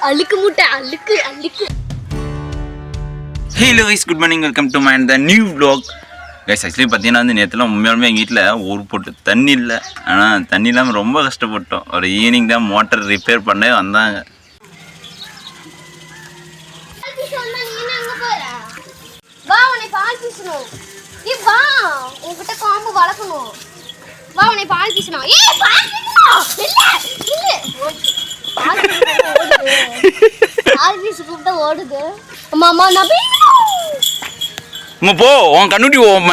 அழுக்கு மூட்டை அழுக்கு அழுக்கு. Hello guys, good morning, welcome to my the new vlog. Guys actually பார்த்தீங்கன்னா வந்து நேற்றுலாம் உண்மையாலுமே எங்கள் வீட்டில் ஒரு பொட்டு தண்ணி இல்லை. ஆனால் தண்ணி இல்லாமல் ரொம்ப கஷ்டப்பட்டோம். ஒரு ஈவினிங் தான் மோட்டர் ரிப்பேர் பண்ண வந்தாங்க. போ உன் கண்ணுட்டி உன்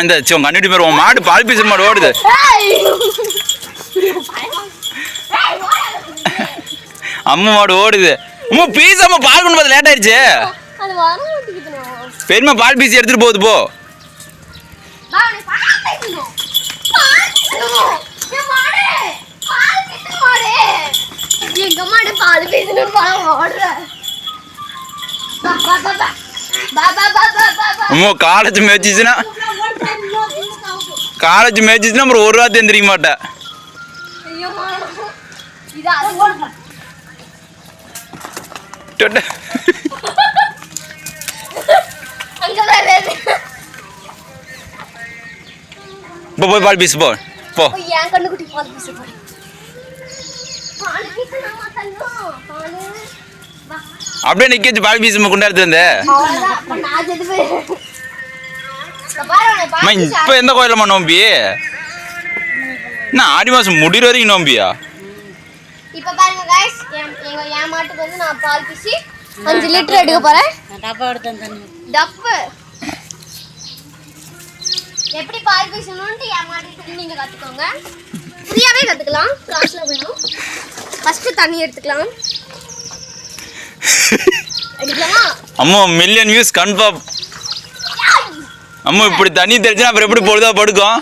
கண்ணுட்டி பேர் உன் மாடு பால் பீச மாடு ஓடுது. அம்மா மாடு ஓடுது. அம்மா பீஸ் அம்மா பால் கொண்டு போது லேட் ஆயிடுச்சு. பெருமா பால் பீசி எடுத்துட்டு போகுது. போ காலேஜ் மேய்ச்சிச்சுன்னா அப்புறம் ஒரு வார்த்தை எந்திரிக்க மாட்டேன். போய் பால் பீஸ் போ. அப்படியே நிக்க வச்சு பால் பீஸ் கொண்டாடுத்து வந்த. இப்ப எந்த கோயிலம்மா நோம்பி? என்ன ஆடி மாசம் முடிகிற வரைக்கும் நோம்பியா? இப்ப பாருங்க गाइस, என் மாட்டுக்கு வந்து நான் பால் பீசி 5 லிட்டர் எடுக்க போறேன். டப்பா எடுத்தேன் தண்ணி. டப்பு எப்படி பால் பீசணும்னு என் மாட்டுக்கு நீங்க கத்துக்கோங்க. ஃப்ரீயாவே கத்துக்கலாம். காசுல வேணும். ஃபர்ஸ்ட் தண்ணி எடுத்துக்கலாம். அம்மா மில்லியன் வியூஸ் கன்ஃபார்ம். அம்மா இப்படி தண்ணி தெரிஞ்சா அப்புறம் எப்படி பொழுதா படுக்கும்?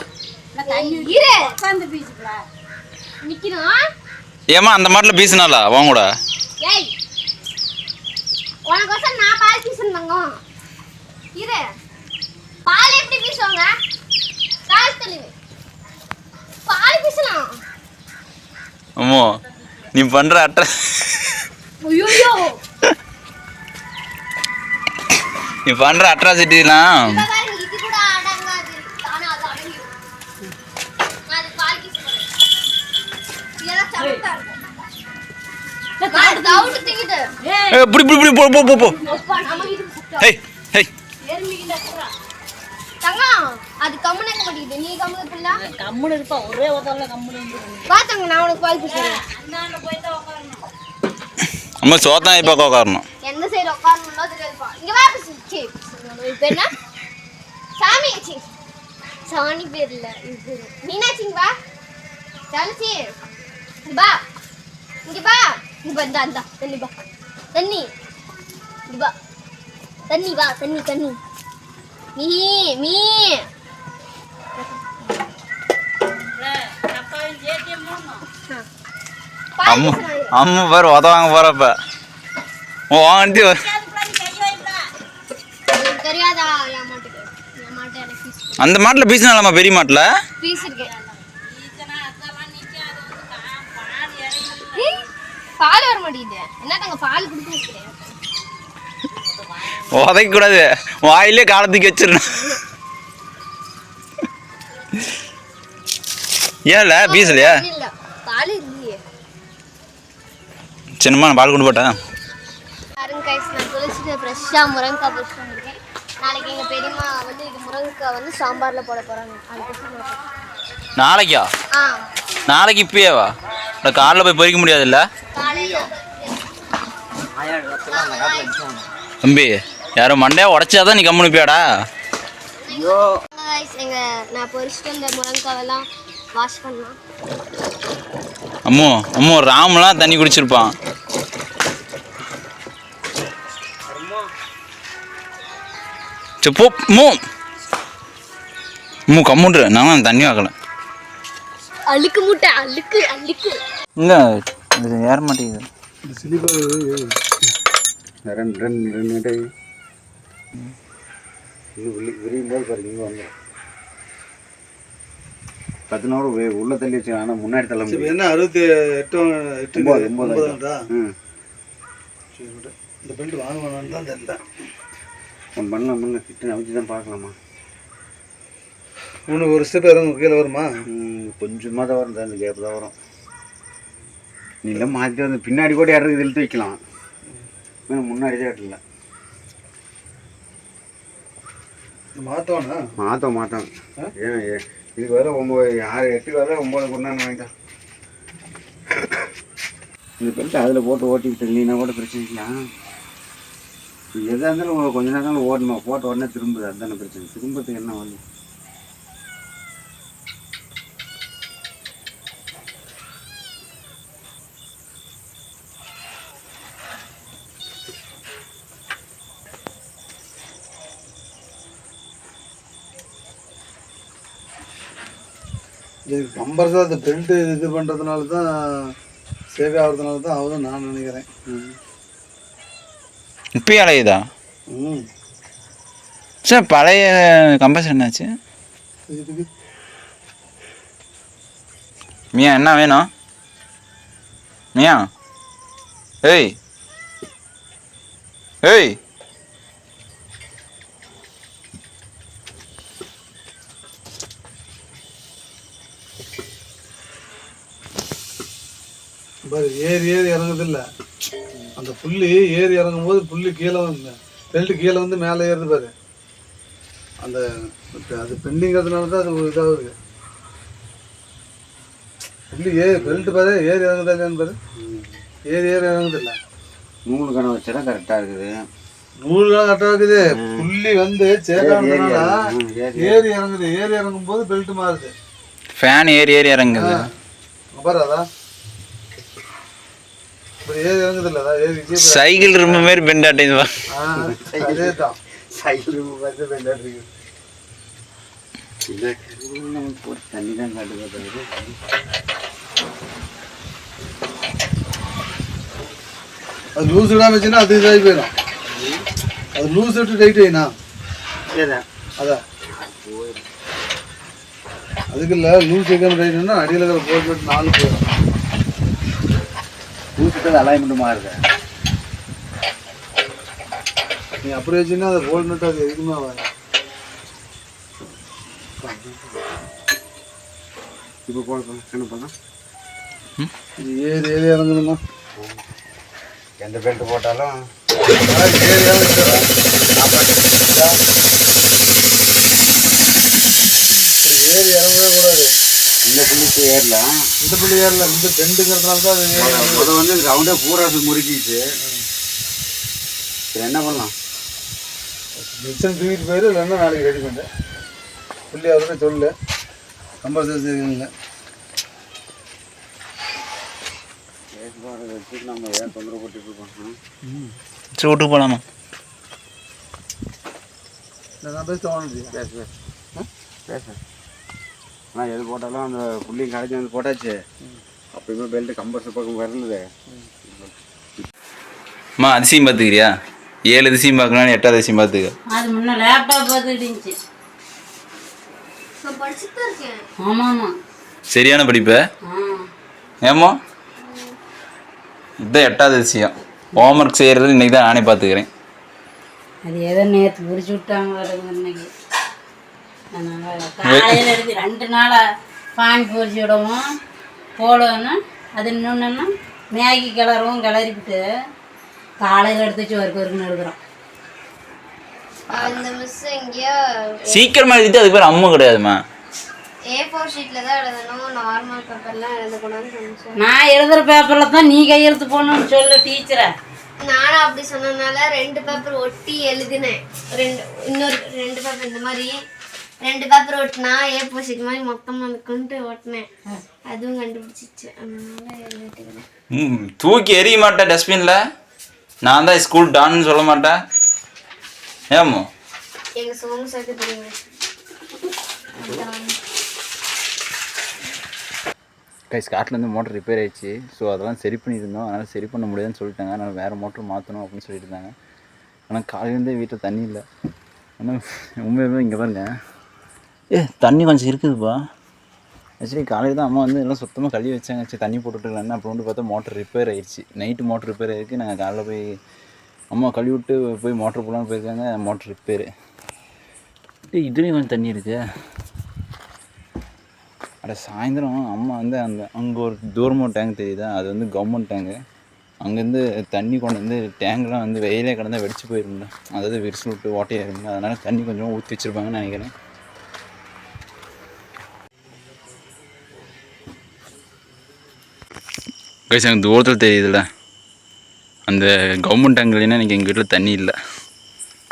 ஏமா அந்த மாட்டுல பீசினாலா அவங்க கூட? அம்மா நீ பண்ற அட்ட நீ பண்ற அட்ராசிட்டிலாம் அம்மா சோத்தா இப்ப உட்காரணும். எந்த சைடு உட்காரணும்னோ தெரியாதுப்பா. இங்க வா இப்ப என்ன சாமி சாணி பேர் இல்ல இது மீனாட்சிங்க வா சாலசி பா இங்க பா இங்க வந்தா அந்த தண்ணி பா தண்ணி இங்க பா தண்ணி வா தண்ணி தண்ணி மீ மீ அம்மா பேர் உதவாங்க போறப்ப வாண்டி தெரியாதா? அந்த மாட்டுல பீசினாலாமா? பெரிய மாட்டுல பால் வர மாட்டேங்குது. என்ன பால் குடிக்க உதைக்க கூடாது, வாயிலே காலத்துக்கு வச்சிடணும். ஏன்ல பீசலையா? பால் இல்லையே. சின்னம்மா நான் பால் கொண்டு போட்டேன். நான் குளிச்சுட்டு ஃப்ரெஷ்ஷாக முருங்கைக்காய் பறிச்சுட்டு வந்திருக்கேன். நாளைக்கு எங்கள் பெரியம்மா வந்து இது முருங்கைக்காய் வந்து சாம்பாரில் போட போகிறாங்க. நாளைக்கா? நாளைக்கு இப்பயேவா? காலைல போய் பறிக்க முடியாதுல்ல தம்பி? யாரும் மண்டையா உடச்சாதான் நீ கம்முனு போயாடா? நான் பறிச்சுட்டு இந்த முருங்கைக்காவெல்லாம் வாஷ் பண்ணலாம். அம்மோ ராமெல்லாம் தண்ணி குடிச்சிருப்பான். போ கம்முன்று, நான் தண்ணி வாக்கல. அழுக்கு மூட்டை அழுக்கு அழுக்கு. இல்ல இது ஏற மாட்டேங்குது. பத்து நாள் உள்ள தள்ளி வச்சு. ஆனால் முன்னாடி தள்ள முடியும். என்ன 68 சரி விடு. இந்த பெல்ட் வாங்கணும்னு தான் தெரியல. ஒன்று பண்ணலாம் கிட்ட நம்பிச்சு தான் பார்க்கலாமா. இன்னும் ஒரு ஸ்டெப் இறங்கும் கீழே வருமா? கொஞ்சமாக தான் வரும், அந்த கேப் தான் வரும். நீ இல்லை மாற்றி வந்து பின்னாடி கூட இறங்கி இழுத்து வைக்கலாம். முன்னாடி தான் இடத்துல மாற்றோம். ஏன் இதுக்கு வர 9 6 8 வர 9 கொண்டாந்து வாங்கிட்டான். இந்த பெல்ட் அதில் போட்டு ஓட்டிக்கிட்டு இல்லைன்னா கூட பிரச்சனை இல்லையா. எதாக இருந்தாலும் கொஞ்ச நேரம் ஓடணுமா, போட்ட உடனே திரும்புது, அதுதானே பிரச்சனை. திரும்பத்துக்கு என்ன வழி? இது கம்பல்சரி அந்த பெல்ட்டு இது பண்ணுறதுனால தான் சேவை ஆகிறதுனால தான் ஆகுதுன்னு நான் நினைக்கிறேன். இப்போயும் அலையுதா? சார் பழைய கம்பல்சரி என்னாச்சு? இதுக்கு மியா என்ன வேணும்? மியா ஏய் ஏய் பாரு ஏறி இறங்குதில்ல, அந்த புள்ளி ஏறி இறங்கும் போது புள்ளி கீழே வந்து பெல்ட்டு கீழே வந்து மேலே ஏறுது பாரு. அந்த அது பெண்டிங்கிறதுனால தான் அது இதாகுது. புள்ளி பெல்ட்டு பாரு ஏறி இறங்குதா இல்லையான்னு பாரு. ஏறி இறங்குதில்ல. நூல் கணக்கு வச்சா கரெக்டாக இருக்குது. நூல்லாம் கரெக்டாக இருக்குது. புள்ளி வந்து சேதானதுனால ஏறி இறங்குது. ஏறி இறங்கும் போது பெல்ட் மாறுது. ஃபேன் ஏறி இறங்குது பாரு. அதான் ஏறி இறங்குது இல்லை, ஏறி சைக்கிள் ரொம்ப மாரி பெண்டாட்டிவா. அதே தான் சைக்கிள் பார்த்து பெண்டாட்டு நமக்கு போட்டு தண்ணி தான் காட்டுறது. அது லூஸ் விடாம வச்சுன்னா அது இதாகி போயிடும். அது லூஸ் விட்டு டைட் ஆயினா அதான் அதுக்கு இல்லை. லூஸ் வைக்காம டைட்னா அடியில் இருக்கிற போட்டு விட்டு 4 போயிடும். லூஸ் அலைன்மெண்ட் மாறுது. நீ அப்படி வச்சுன்னா அதை போல்ட் நட்டு அது எதுக்குமே ஆகாது. இப்போ போடணும் என்ன பண்ணலாம்? இது ஏறி இறங்குதுமா. எந்த பெல்ட் போட்டாலும் ஏறி இறங்குது. ஏறி இறங்கவே கூடாது. இந்த புள்ளிக்கு ஏறல, இந்த புள்ளி ஏறல, இந்த பெண்டுங்கிறதுனால தான் அது வந்து ரவுண்டே பூரா முறுக்கிச்சு. என்ன பண்ணலாம்? மிச்சம் தூக்கிட்டு போயிரு, இல்லைன்னா நாளைக்கு ரெடி பண்ணு. புள்ளி அவர்கிட்ட சொல்லு, கம்பல்சரி சரிங்களா. நம்ம ஏன் தொந்தரவு போட்டு இருக்கோம்? சூட்டு போலாமா? நான் பேச பேச ஆனால் எது போட்டாலும் அந்த புள்ளியும் கடைச்சி வந்து போட்டாச்சு. அப்பயுமே பெல்ட்டு கம்பல்சரி பக்கம் வரலுது. அம்மா அதிசயம் பார்த்துக்கிறியா? 7 அதிசயம் பார்க்கணும், 8வது அதிசயம் பார்த்துக்க. அது முன்ன லேப்டாப் பார்த்துக்கிட்டு. ஆமாம்மா சரியான படிப்பு. ஏம்மா இதுதான் 8வது அதிசயம். ஹோம்ஒர்க் செய்கிறது இன்றைக்கி தான் நானே பார்த்துக்கிறேன். அது எதோ நேற்று பிடிச்சி விட்டாங்க வருது இன்னைக்கு. காலையில் எடுத்து 2 நாளாக பானி பொரிச்சு விடவும் போடணும். அது இன்னொன்றுன்னா மேகி கிளறவும் கிளறிவிட்டு காலையில் எடுத்து வச்சு ஒருக்குன்னு எழுதுகிறோம். அந்த மிஸ் எங்கேயோ சீக்கிரமாக எழுதிட்டு அதுக்கு பேர் அம்மா கிடையாதுமா. A4 ஷீட்டில் தான் எழுதணும், நார்மல் பேப்பர்லாம் எழுதக்கூடாதுன்னு சொன்னேன். நான் எழுதுகிற பேப்பரில் தான் நீ கையெழுத்து போடணும்னு சொல்லு டீச்சரை. நானும் அப்படி சொன்னதுனால 2 பேப்பர் ஒட்டி எழுதினேன். இன்னொரு 2 பேப்பர் இந்த மாதிரி 2 பேப்பர் ஒட்டினா A4 ஷீட் மாதிரி மொத்தமாக இருக்குன்ட்டு ஒட்டினேன். அதுவும் கண்டுபிடிச்சிச்சு. அதனால எழுதிட்டுக்கிறேன். தூக்கி எறிய மாட்டேன் டஸ்ட்பினில். நான் தான் ஸ்கூல் டான்னு சொல்ல மாட்டேன். ஏமோ எங்கள் சோங்க சேர்த்து தெரியுங்க. ஸ்காட்லேருந்து மோட்டர் ரிப்பேர் ஆயிடுச்சு. ஸோ அதெல்லாம் சரி பண்ணியிருந்தோம். அதனால் சரி பண்ண முடியாதுன்னு சொல்லிட்டாங்க. அதனால் வேறு மோட்டர் மாற்றணும் அப்படின்னு சொல்லிட்டு இருந்தாங்க. ஆனால் காலையிலேருந்தே வீட்டில் தண்ணி இல்லை. ஆனால் உண்மையுமே இங்கே பாருங்க, தண்ணி கொஞ்சம் இருக்குதுப்பா. ஆக்சுவலி காலையில் தான் அம்மா வந்து எல்லாம் சுத்தமாக கழுவி வச்சாங்க. சரி தண்ணி போட்டுட்டுருக்கலான்னு. அப்புறம் வந்து பார்த்தா மோட்டர் ரிப்பேர் ஆயிடுச்சு. நைட்டு மோட்டர் ரிப்பேர் ஆகிருக்கு. நாங்கள் காலைல போய் அம்மா கழுவி விட்டு போய் மோட்டர் போடலான்னு போயிருக்காங்க. Motor repair. இதுலேயும் கொஞ்சம் தண்ணி இருக்குது. அட சாயந்தரம் அம்மா வந்து அங்கே ஒரு தூரமாக டேங்க் தெரியுதா, அது வந்து கவர்மெண்ட் டேங்கு. அங்கேருந்து தண்ணி கொண்டு வந்து டேங்க்லாம் வந்து வெயிலே கிடந்தா வெடிச்சு போயிருந்தா, அதாவது விரிசல் விட்டு ஓட்டையாக இருந்தா, அதனால் தண்ணி கொஞ்சம் ஊற்றி வச்சுருப்பாங்கன்னு நினைக்கிறேன். கைஸ் எனக்கு தூரத்தில் தெரியுதுல்ல அந்த கவர்மெண்ட் டேங்க் இல்லைன்னா எனக்கு எங்கள் வீட்டில் தண்ணி இல்லை.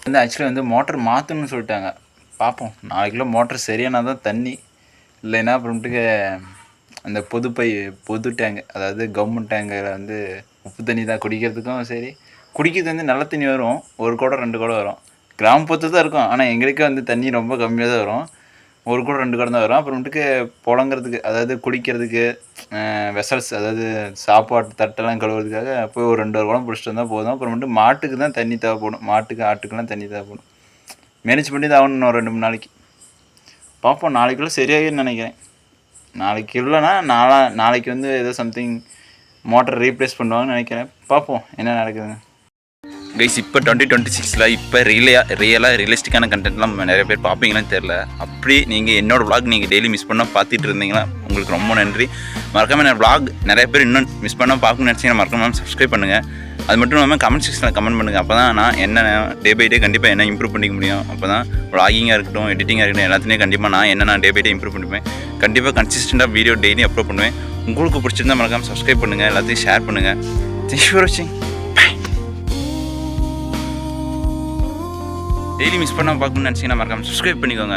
வந்து ஆக்சுவலி வந்து மோட்டர் மாற்றணும்னு சொல்லிட்டாங்க. பார்ப்போம், நாளைக்குள்ள மோட்டர் சரியானா தான் தண்ணி, இல்லைன்னா அப்புறமேட்டுக்கு அந்த பொது டேங்கு, அதாவது கவர்மெண்ட் டேங்கில் வந்து உப்பு தண்ணி தான் குடிக்கிறதுக்கும் சரி. குடிக்கிறது வந்து நல்ல தண்ணி வரும், 1 குடம் 2 குடம் வரும். கிராமப்புறத்து தான் இருக்கும், ஆனால் எங்களுக்கே வந்து தண்ணி ரொம்ப கம்மியாக தான் வரும். 1 குடம் 2 குடம் தான் வரும். அப்புறமேட்டுக்கு புழங்கிறதுக்கு, அதாவது குடிக்கிறதுக்கு வெசல்ஸ், அதாவது சாப்பாட்டு தட்டெல்லாம் கழுவுறதுக்காக போய் ஒரு 2 குடம் பிடிச்சிட்டு வந்தால் போதும். அப்புறமேட்டு மாட்டுக்கு தான் தண்ணி தேவைப்படும், மாட்டுக்கு ஆட்டுக்கெல்லாம் தண்ணி தேவைப்படும். மேனேஜ் பண்ணி தான் ஆகணும் 2 3 நாளைக்கு. பார்ப்போம், நாளைக்குள்ளே சரியாகின்னு நினைக்கிறேன். நாளைக்கு இல்லைன்னா நாளைக்கு வந்து ஏதோ சம்திங் மோட்டர் ரீப்ளேஸ் பண்ணுவாங்கன்னு நினைக்கிறேன். பார்ப்போம் என்ன நடக்குதுங்க. கைஸ் இப்போ 2026 இப்போ ரியலிஸ்டிக்கான கண்டென்ட்லாம் நிறைய பேர் பார்ப்பீங்களான்னு தெரில. அப்படி நீங்கள் என்னோடய vlog நீங்கள் டெய்லி மிஸ் பண்ணால் பார்த்துட்டு இருந்தீங்கன்னா உங்களுக்கு ரொம்ப நன்றி. மறக்காமல் என்னோடய vlog நிறைய பேர் இன்னும் மிஸ் பண்ணால் பார்க்கணும்னு நினச்சிங்கன்னா மறக்காமல் சப்ஸ்கிரைப் பண்ணுங்கள். அது மட்டும் இல்லாமல் கமெண்ட் செக்ஷனில் கமெண்ட் பண்ணுங்கள். அப்போ தான் நான் என்ன டே பை டே கண்டிப்பாக என்ன இம்ப்ரூவ் பண்ணிக்க முடியும். அப்போ தான் vlogging-ஆக இருக்கட்டும், எடிட்டிங்காக இருக்கட்டும், எல்லாத்துலேயும் கண்டிப்பாக நான் டே பை டே இம்ப்ரூவ் பண்ணிப்பேன். கண்டிப்பாக கன்சிஸ்டண்ட்டாக வீடியோ டெய்லி அப்லோட் பண்ணுவேன். உங்களுக்கு பிடிச்சிருந்தால் மறக்காமல் சப்ஸ்கிரைப் பண்ணுங்கள், எல்லாத்தையும் ஷேர் பண்ணுங்கள். தேங்க்ஸ் ஃபார் வாட்சிங். டெய்லி மிஸ் பண்ணாமல் பார்க்கணும்னு நினச்சிங்கன்னா மறக்காமல் சப்ஸ்கிரைப் பண்ணிக்கோங்க.